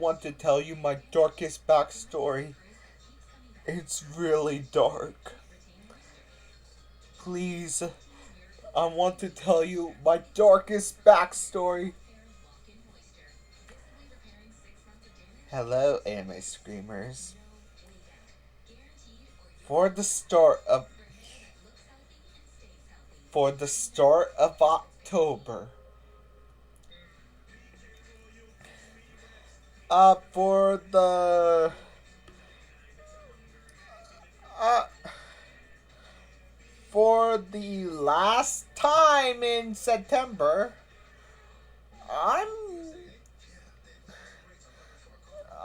want to tell you my darkest backstory. It's really dark. Please, I want to tell you my darkest backstory. Hello, anime screamers. For the start of October. For the uh for the last time in September, I'm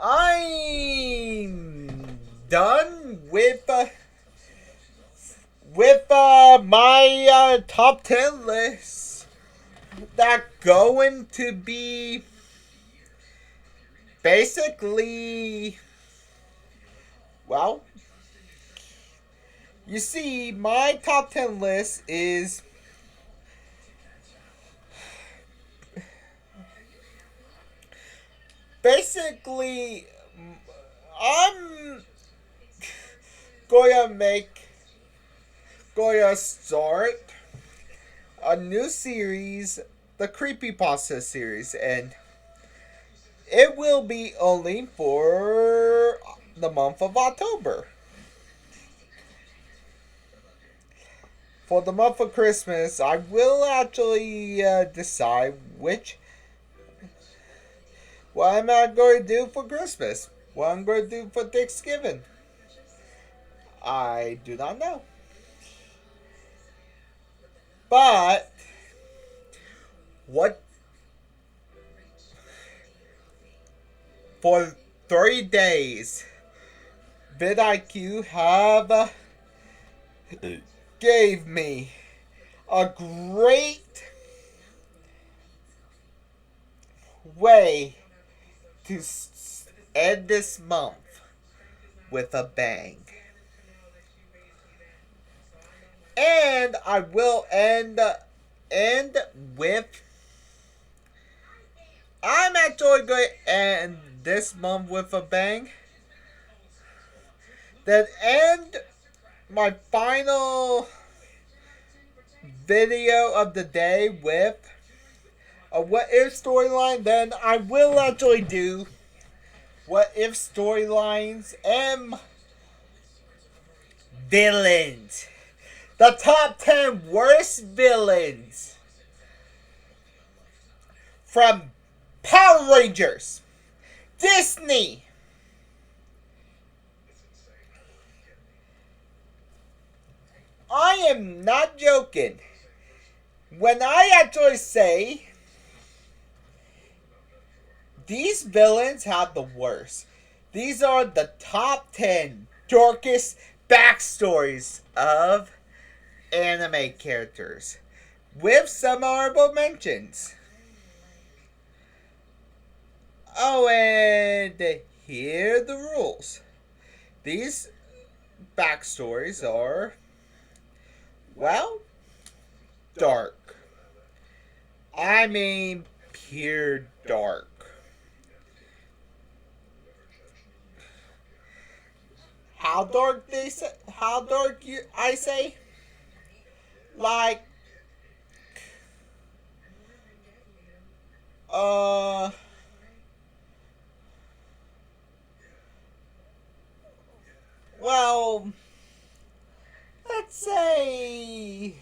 I'm done with my top 10 list. That going to be basically, well, you see, my top 10 list is basically, I'm going to start a new series, the Creepypasta series, and it will be only for the month of October. For the month of Christmas, I will actually decide what I'm going to do for Christmas. What I'm going to do for Thanksgiving. I do not know. But what for 30 days vidIQ have gave me a great way to end this month with a bang. And I will end with, I'm actually going to end this month with a bang. Then end my final video of the day with a what if storyline. Then I will actually do what if storylines and villains. The top 10 worst villains from Power Rangers, Disney, I am not joking when I actually say these villains have the worst. These are the top 10 darkest backstories of anime characters, with some honorable mentions. Oh, and here are the rules. These backstories are, well, dark. I mean, pure dark. How dark I say? Like, well, let's say,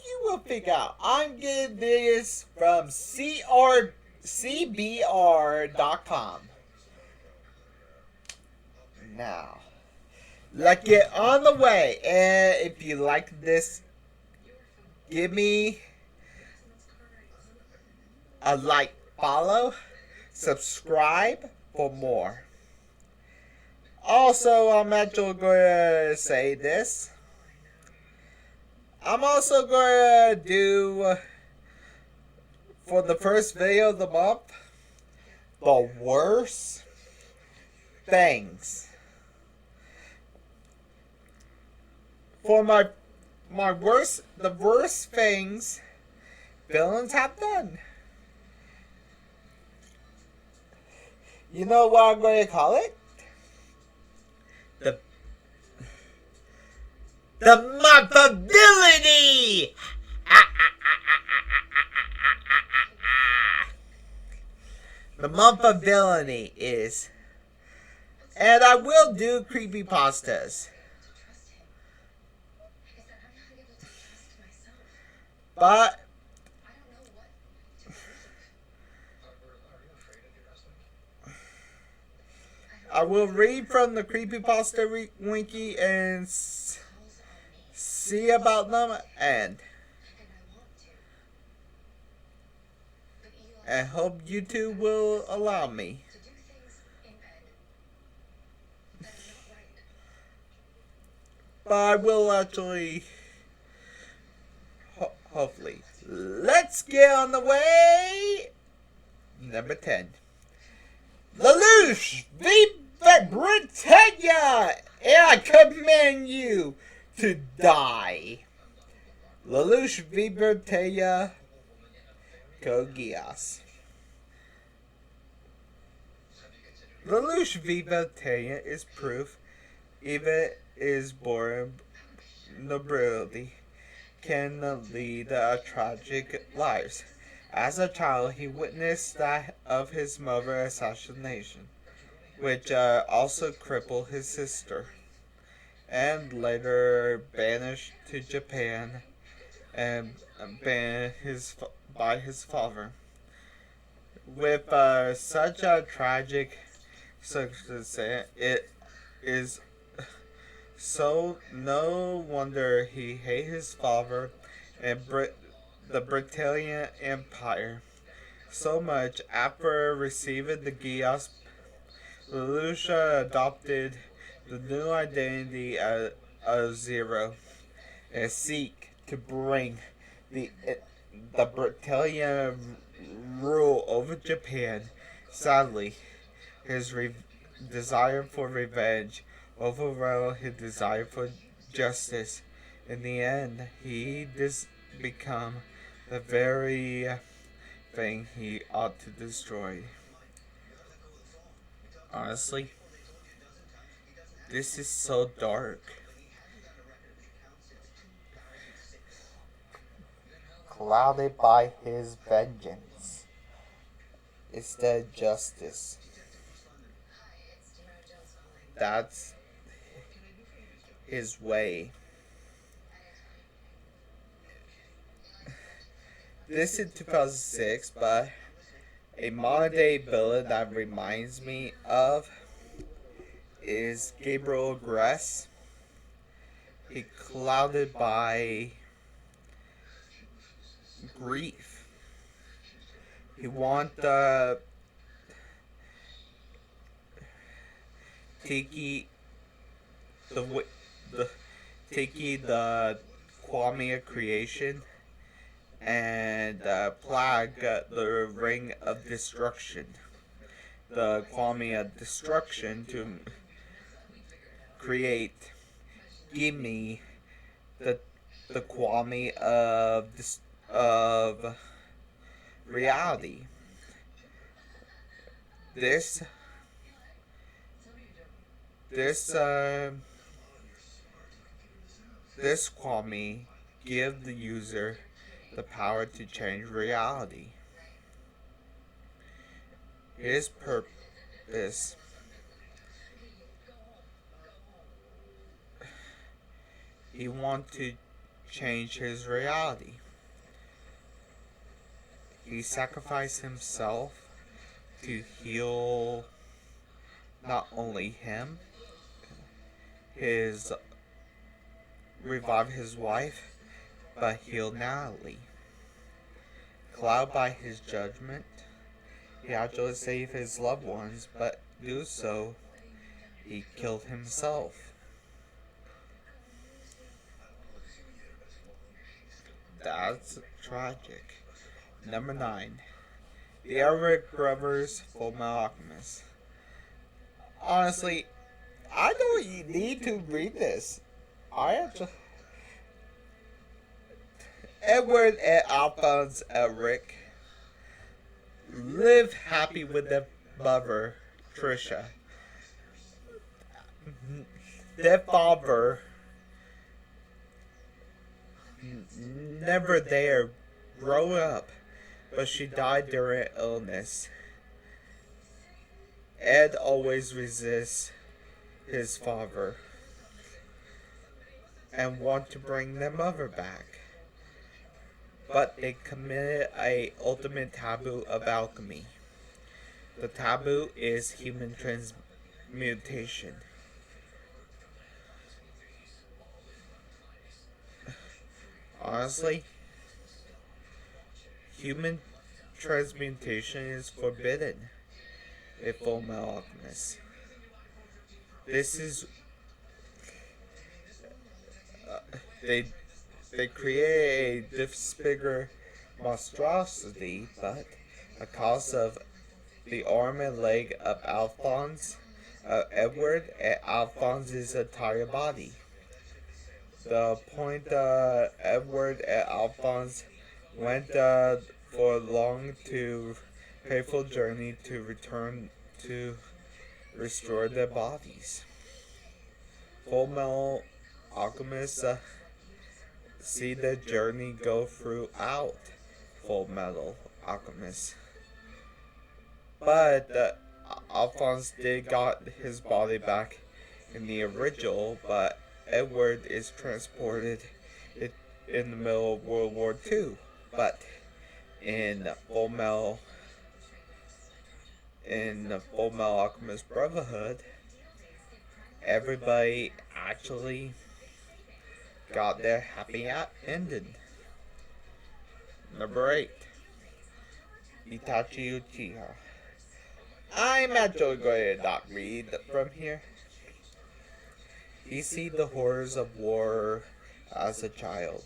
you will figure out. I'm getting this from CBR.com. Now, let's get on the way. And if you like this, give me a like, follow, subscribe for more. Also, I'm actually going to say this. I'm also going to do, for the first video of the month, the worst things. For my the worst things villains have done. You know what I'm going to call it? The monthability. The monthability is, and I will do creepypastas, but I will read from the creepypasta wiki and see about them, and hope YouTube will allow me. But I will actually, hopefully. Let's get on the way. Number 10. Lelouch v. Britannia, and I command you to die. Lelouch v. Britannia, Kogias. Lelouch v. Britannia is proof even is born nobility can lead tragic lives. As a child, he witnessed that of his mother's assassination, which also crippled his sister, and later banished to Japan and banned by his father. With such a tragic success, it is so no wonder he hated his father and the Britannian Empire so much. After receiving the Gios, Lelouch adopted the new identity of Zero and seek to bring the Britannian rule over Japan. Sadly, his desire for revenge overwhelmed his desire for justice. In the end, he become the very thing he ought to destroy. Honestly, this is so dark. Clouded by his vengeance instead justice. That's his way. This is 2006, but a modern day villain that reminds me of is Gabriel Gress. He clouded by grief. He want Tiki the Kwame creation and Plague the Ring of Destruction. The Kwame destruction to create Gimme the Kwame of reality. This Kwame give the user the power to change reality. His purpose he wants to change his reality. He sacrificed himself to heal not only him, revive his wife, but heal Natalie. Clouded by his judgment, he actually saved his loved ones, but do so, he killed himself. That's tragic. Number 9. The Eric Brothers Fullmetal Alchemist. Honestly, I don't need to read this. Edward and Alphonse Elric live happy with their mother, Trisha. Their father, never there, grew up, but she died during illness. Ed always resists his father and want to bring their mother back. But they committed a ultimate taboo of alchemy. The taboo is human transmutation. Honestly, human transmutation is forbidden in Full Metal Alchemist. This is they create a disfigure monstrosity, but because of the arm and leg of Edward, and Alphonse's entire body. The point Edward and Alphonse went for a long to painful journey to return to restore their bodies. Full Metal Alchemists see the journey go throughout Full Metal Alchemist. But Alphonse did got his body back in the original, but Edward is transported in the middle of World War II. But in Full Metal Alchemist Brotherhood, everybody actually got their happy ending. Number 8. Itachi Uchiha. I'm actually going to not read from here. He sees the horrors of war as a child.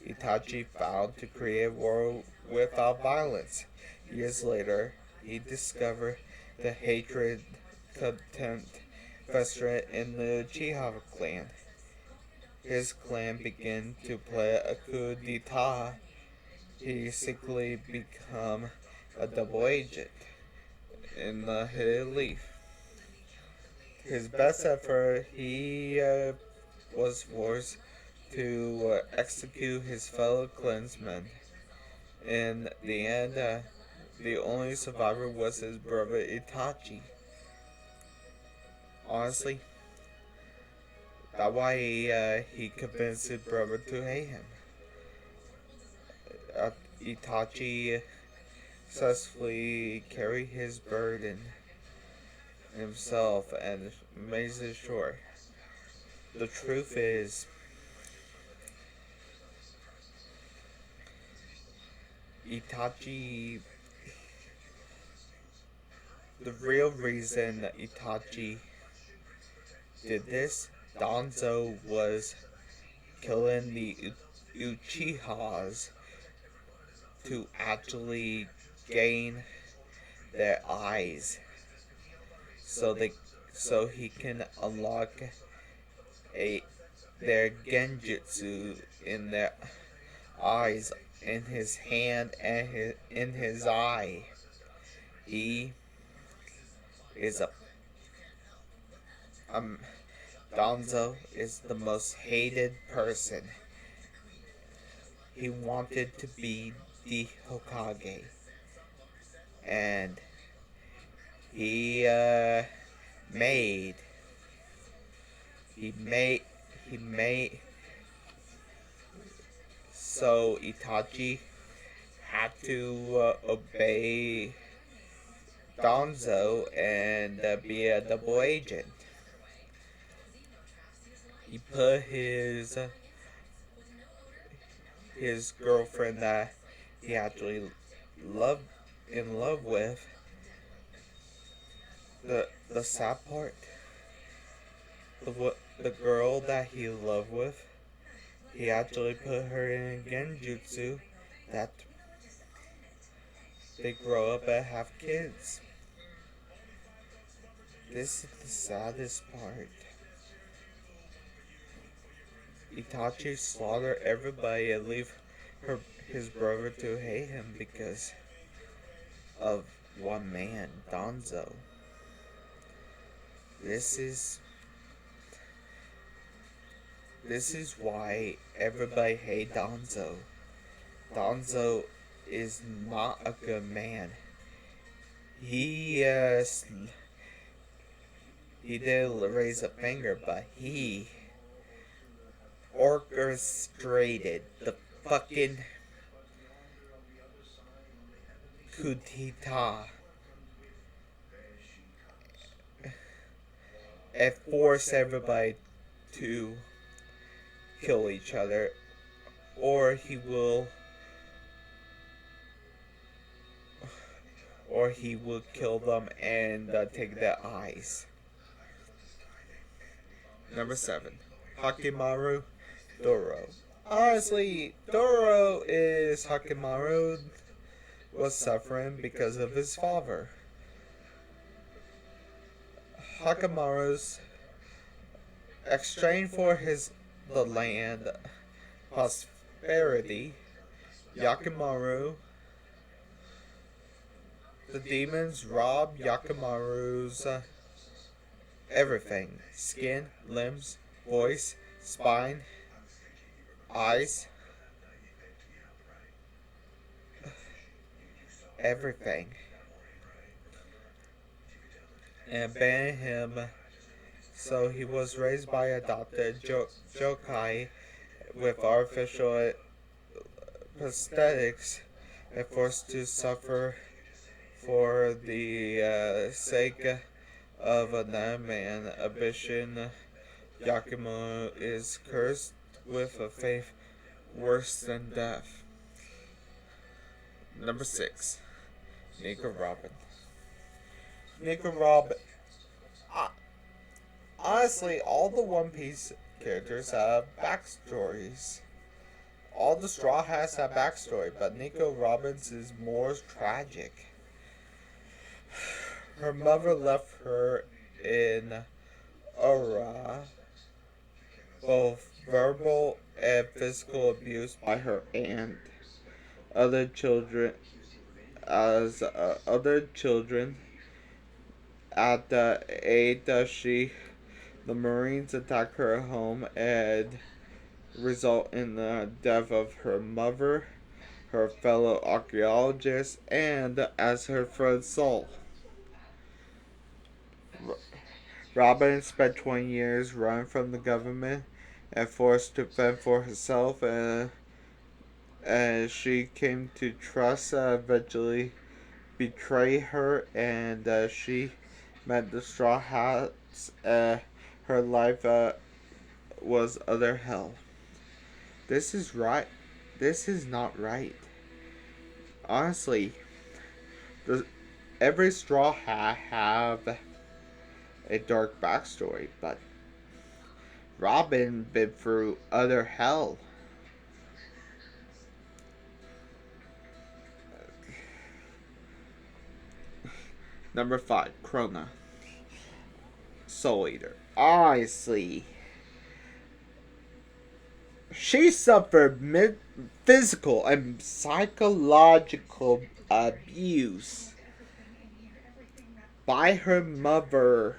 Itachi vowed to create a world without violence. Years later, he discovered the hatred, contempt festering in the Uchiha clan. His clan began to play a coup d'etat. He basically become a double agent in the Hidden Leaf. His best effort, he was forced to execute his fellow clansmen. In the end, the only survivor was his brother Itachi. Honestly, that's why he convinced his brother to hate him. Itachi successfully carried his burden himself and made it short. The truth is, Itachi, the real reason Itachi did this, Danzo was killing the Uchihas to actually gain their eyes, so he can unlock their genjutsu in their eyes, in his hand and in his eye. He is Danzo is the most hated person. He wanted to be the Hokage, and he made so Itachi had to obey Danzo and be a double agent. He put his girlfriend that he actually in love with. The sad part, the girl that he loved with, he actually put her in a genjutsu that they grow up and have kids. This is the saddest part. Itachi slaughtered everybody and leave her his brother to hate him because of one man, Donzo. This is this is why everybody hates Donzo. Donzo is not a good man. He he did raise a finger, but he orchestrated the fucking coup d'etat and forced everybody to kill each other, or he will kill them and take their eyes. Number 7, Hakimaru Doro. Honestly, Doro is Hakimaru was suffering because of his father. Hakimaru's exchange for the land prosperity. Yakimaru, the demons rob Yakimaru's everything: skin, limbs, voice, spine, eyes, everything, and ban him. So he was raised by adopted yokai with artificial prosthetics and forced to suffer for the sake of another man. Ambition. Yakimaru is cursed with a fate worse than death. Number 6, Nico Robin. Nico Robin. Honestly, all the One Piece characters have backstories. All the Straw Hats have backstory, but Nico Robin's is more tragic. Her mother left her in aura, both verbal and physical abuse by her aunt. Other children, at the age the Marines attack her home and result in the death of her mother, her fellow archaeologist, and as her third soul. Robin spent 20 years running from the government and forced to fend for herself, and she came to trust eventually betray her, and she met the Straw Hats. Her life was utter hell. This is right. This is not right. Honestly, every Straw Hat have a dark backstory, but Robin been through utter hell. Number 5, Krona, Soul Eater. Honestly, she suffered physical and psychological abuse by her mother,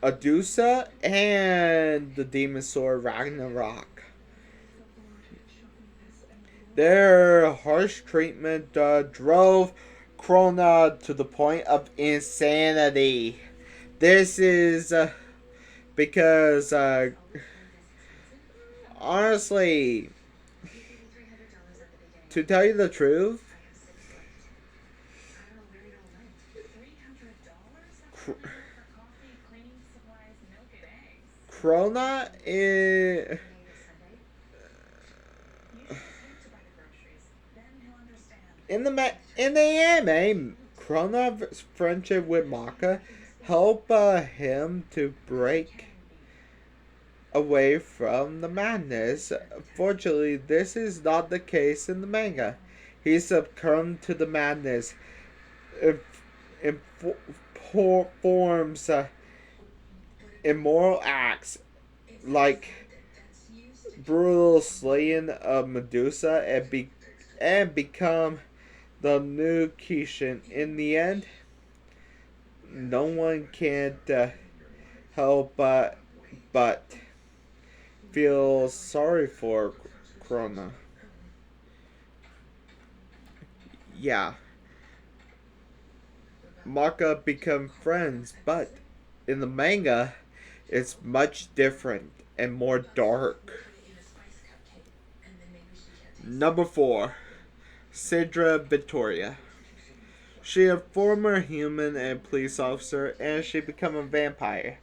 Adusa, and the demon sword Ragnarok. Their harsh treatment drove Krona to the point of insanity. This is because, honestly, to tell you the truth, Krona is... In the anime, Krona's friendship with Maka help him to break away from the madness. Fortunately, this is not the case in the manga. He succumbed to the madness and performs immoral acts like brutal slaying of Medusa and become the new Kishin. In the end, no one can help but feel sorry for Krona. Yeah, Maka become friends, but in the manga, it's much different and more dark. Number 4, Sidra Victoria. She a former human and police officer, and she become a vampire.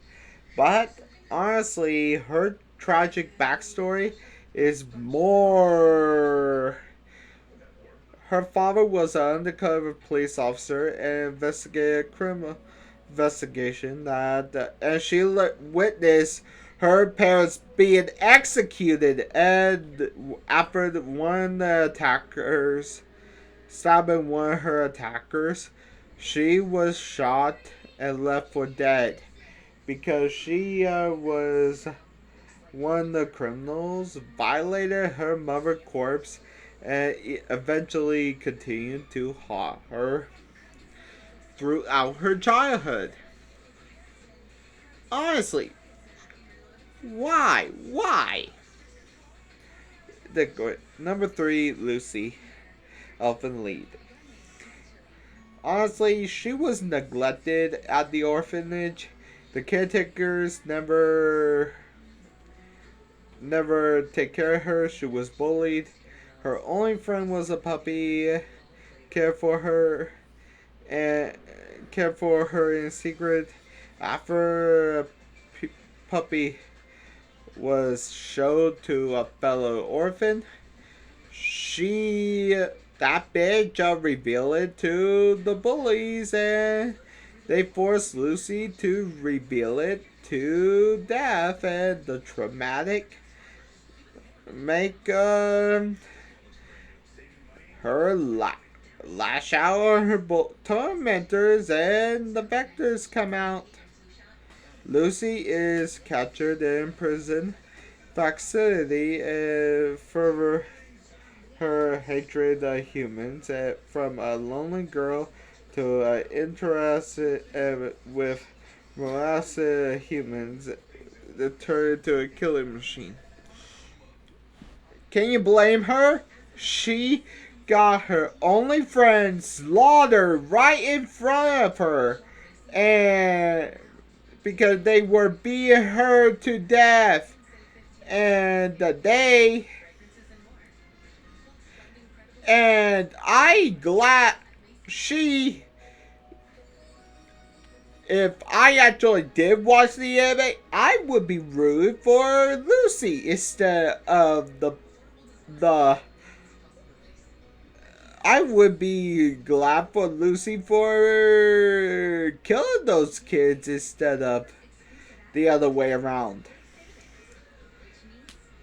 But honestly, her tragic backstory is more. Her father was an undercover police officer and investigated a criminal investigation and she witnessed her parents being executed, and after one of the attackers stabbing one of her attackers, she was shot and left for dead because she was one of the criminals, violated her mother's corpse, and eventually continued to haunt her throughout her childhood. Honestly, why? Why? Number 3, Lucy, Elfin Lead. Honestly, she was neglected at the orphanage. The caretakers never take care of her. She was bullied. Her only friend was a puppy. Cared for her and cared for her in secret. After a puppy was showed to a fellow orphan, that bitch revealed it to the bullies, and they forced Lucy to reveal it to Death, and the traumatic make her lash out on her tormentors, and the vectors come out. Lucy is captured in prison facility for her hatred of humans, from a lonely girl to interested with molested humans, turned into a killing machine. Can you blame her? She got her only friend slaughtered right in front of her, and because they were beating her to death, and I glad she. If I actually did watch the anime, I would be rooting for Lucy instead of the. I would be glad for Lucy for killing those kids instead of the other way around.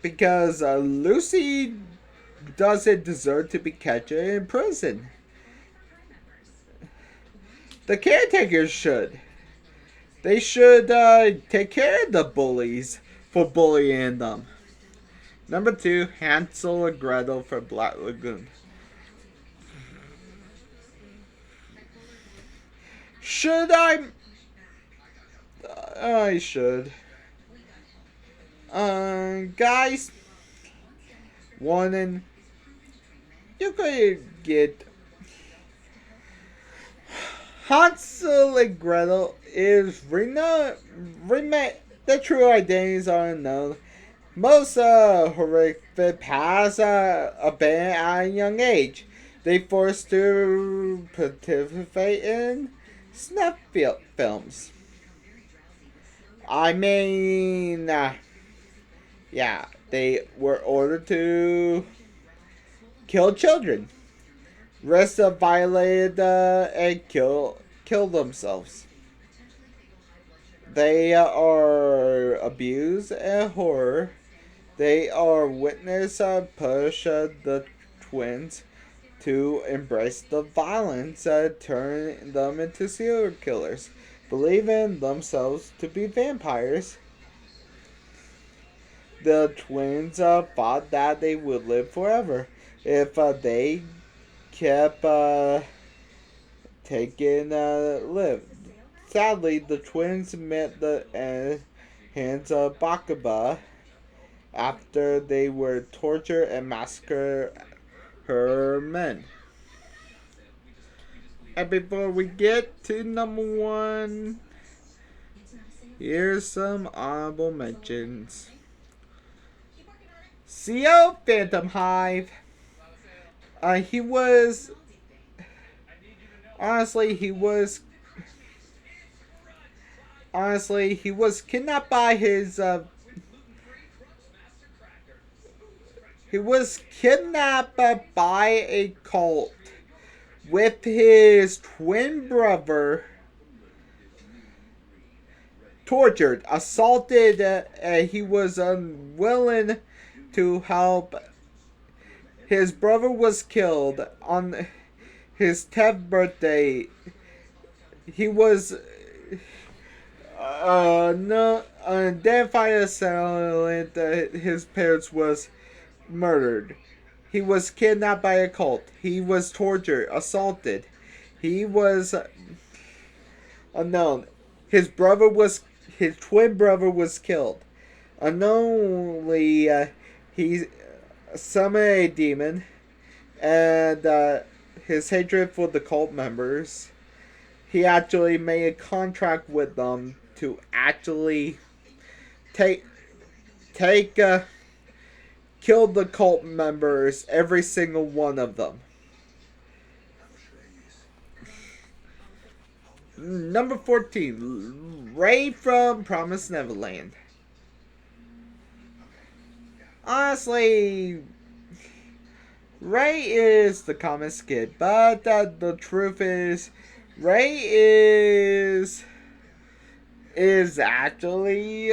Because Lucy doesn't deserve to be kept in prison. The caretakers should. They should take care of the bullies for bullying them. Number 2, Hansel and Gretel for Black Lagoon. Should I? I should. Guys, warning. You could get Hansel and Gretel is the true identities are unknown. Most horrific past abandoned at a young age. They forced to participate in snuff films. I mean, yeah, they were ordered to kill children. Rest of violated and kill themselves. They are abused and horror. They are witness push the twins to embrace the violence, turn them into serial killers, believe in themselves to be vampires. the twins thought that they would live forever if they kept taking live. Sadly, the twins met the hands of Bakaba after they were tortured and massacred her men. And before we get to number one, here's some honorable mentions. CO Phantom Hive. He was honestly he was kidnapped by his he was kidnapped by a cult with his twin brother, tortured, assaulted, he was unwilling to help. His brother was killed on his 10th birthday. He was no identified as silent. His parents was murdered. He was kidnapped by a cult. He was tortured, assaulted. He was unknown. His twin brother was killed. Unknowingly, he summoned a demon, and his hatred for the cult members. He actually made a contract with them to actually kill the cult members, every single one of them. Number 14, Ray from Promised Neverland. Honestly, Ray is the comic kid, but the truth is, Ray is actually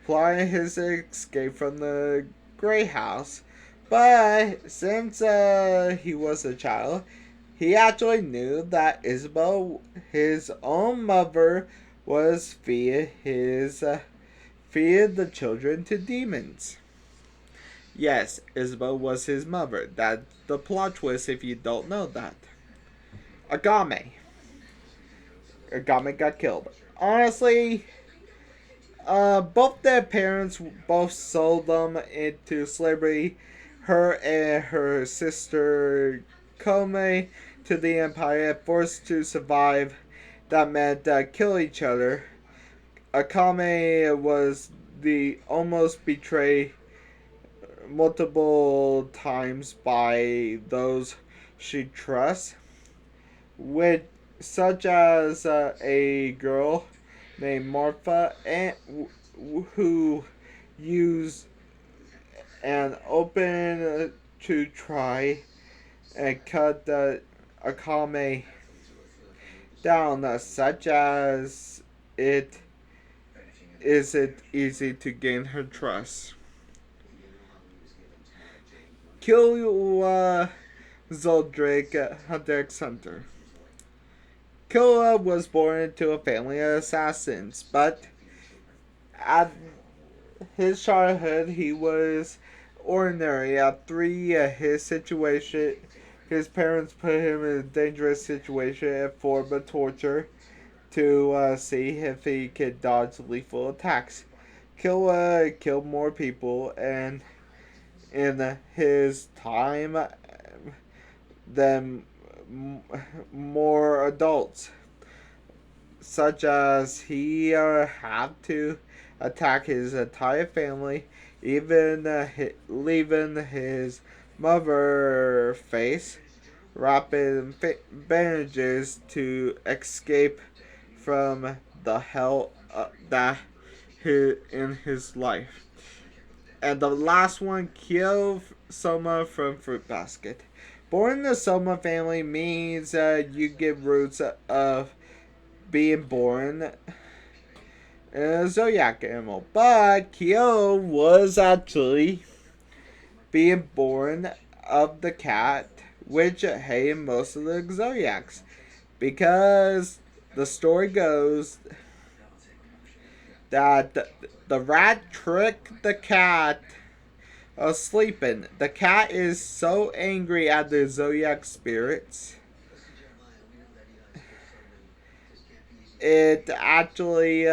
plotting his escape from the Grey House. But since he was a child, he actually knew that Isabel, his own mother, was feed the children to demons. Yes, Isabel was his mother. That's the plot twist if you don't know that. Agame got killed. Honestly, both their parents both sold them into slavery. Her and her sister Kome to the Empire, forced to survive. That meant kill each other. Akame was almost betrayed multiple times by those she trusts, with such as a girl named Martha, and who used an open to try and cut Akame down, such as it isn't easy to gain her trust. Kill Zoldrick Hunter x Hunter. Killa was born into a family of assassins, but at his childhood he was ordinary. At 3, his parents put him in a dangerous situation. At 4, but torture to see if he could dodge lethal attacks. Killa killed more people and in his time than more adults, such as he had to attack his entire family, even leaving his mother face wrapped in bandages to escape from the hell that in his life. And the last one, Kyo Soma from Fruit Basket. Born in the Soma family means you get roots of being born in a zodiac animal. But Kyo was actually being born of the cat, which hated most of the zodiacs. Because the story goes that the rat tricked the cat sleeping. The cat is so angry at the zodiac spirits. It actually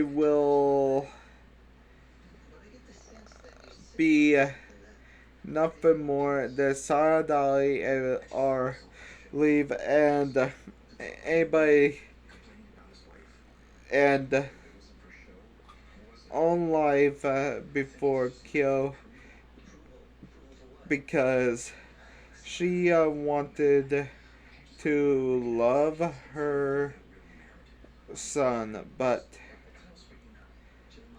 will be nothing more than solidarity or leave and anybody and own life before kill because she wanted to love her son but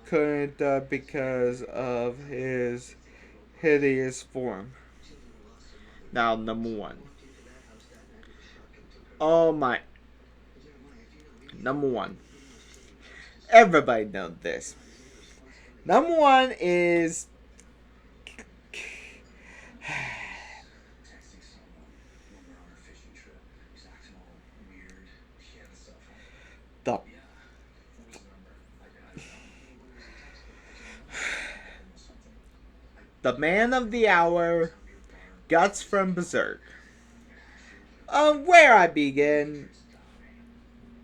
couldn't because of his hideous form. Now, number one. Oh my. Number one. Everybody knows this. Number one is the man of the hour, Guts from Berserk. Where I begin,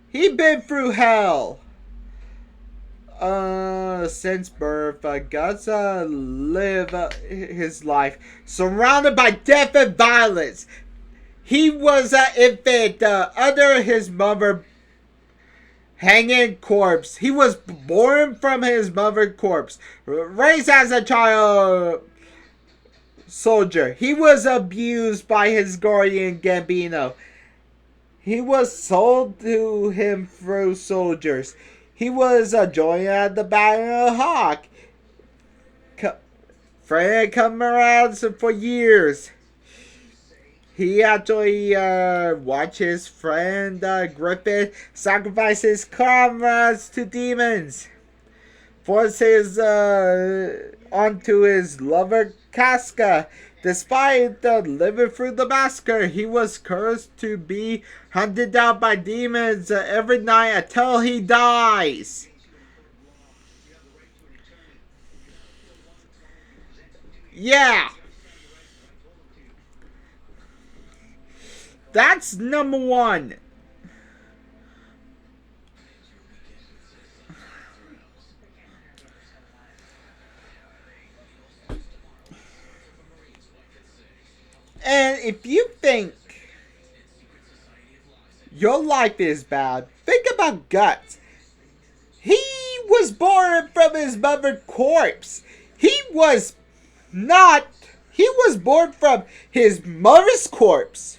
he been through hell. Since birth, Guts live his life surrounded by death and violence. He was an infant under his mother hanging corpse. He was born from his mother's corpse, raised as a child soldier. He was abused by his guardian Gambino. He was sold to him through soldiers. He was joined at the Battle of Hawk. Friend come around for years. He actually watched his friend Griffin sacrifice his comrades to demons. Force his onto his lover Casca. Despite living through the massacre, he was cursed to be hunted down by demons every night until he dies. Yeah. That's number one. And if you think your life is bad, think about Guts. He was born from his mother's corpse. He was born from his mother's corpse.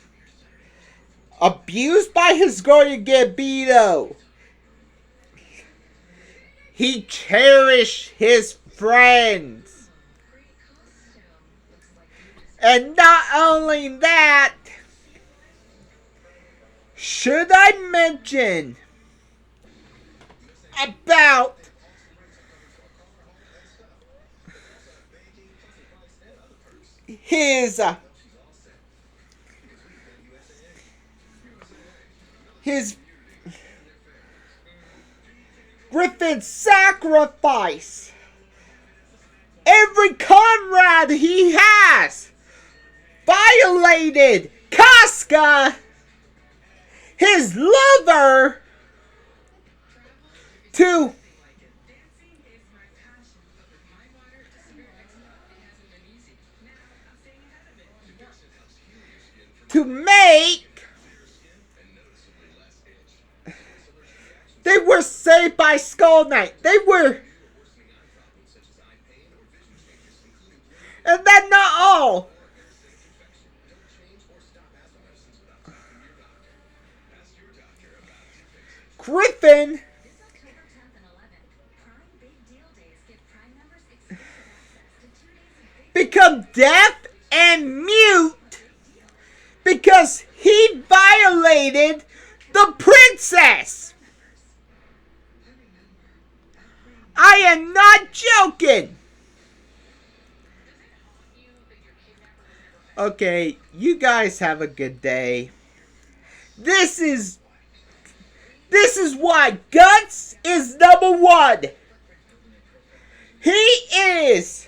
Abused by his guardian Gambino. He cherished his friends. And not only that, should I mention about his Griffin's sacrifice. Every comrade he has violated Casca, his lover, to make. They were saved by Skull Knight. They were. And that's not all. Griffin become deaf and mute because he violated the princess. I am not joking. Okay, you guys have a good day. This is This is why Guts is number one. He is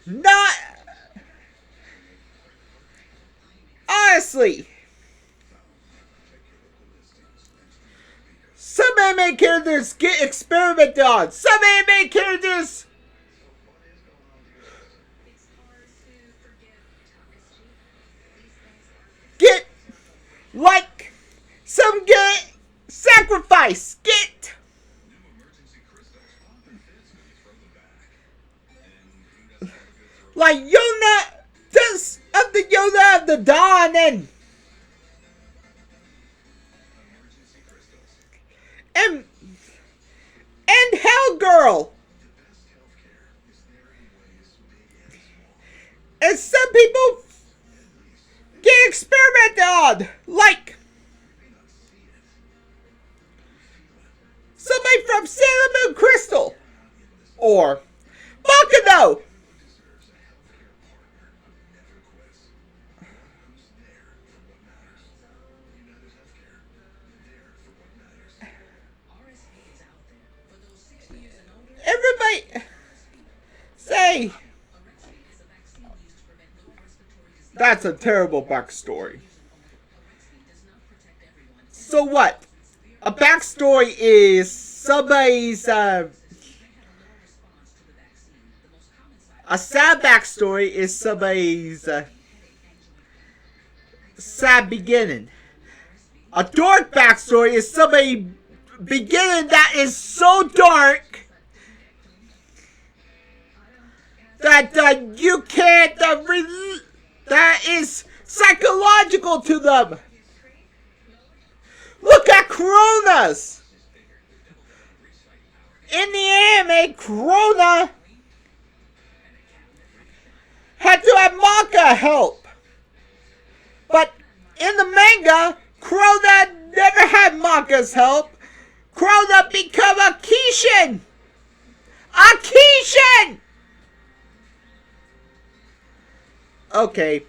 not... Honestly, some anime characters get experimented on. Some anime characters get, like, some get sacrificed. Get like Yona does of the Yona of the Dawn and Hellgirl. And some people get experimented on, like somebody from Sailor Moon Crystal or Bakano. Everybody say that's a terrible backstory. So what? A backstory is somebody's a sad backstory is somebody's sad beginning. A dark backstory is somebody beginning that is so dark that you can't that is psychological to them. Look at Coronas. In the anime, Corona had to have manga help. But in the manga, Corona never had manga's help. Corona become a Kishin. A Kishin! Okay.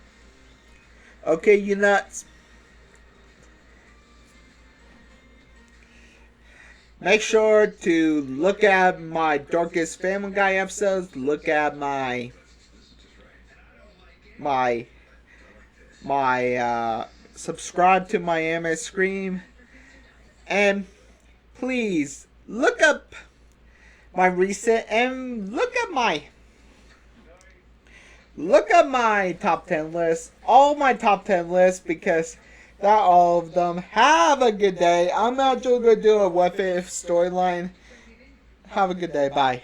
Okay, you nuts. Make sure to look at my Darkest Family Guy episodes. Look at my subscribe to my anime Scream. And please look up my recent and look at my top 10 list. All my top 10 lists, because not all of them. Have a good day. I'm not going to do a what if storyline. Have a good day. Bye.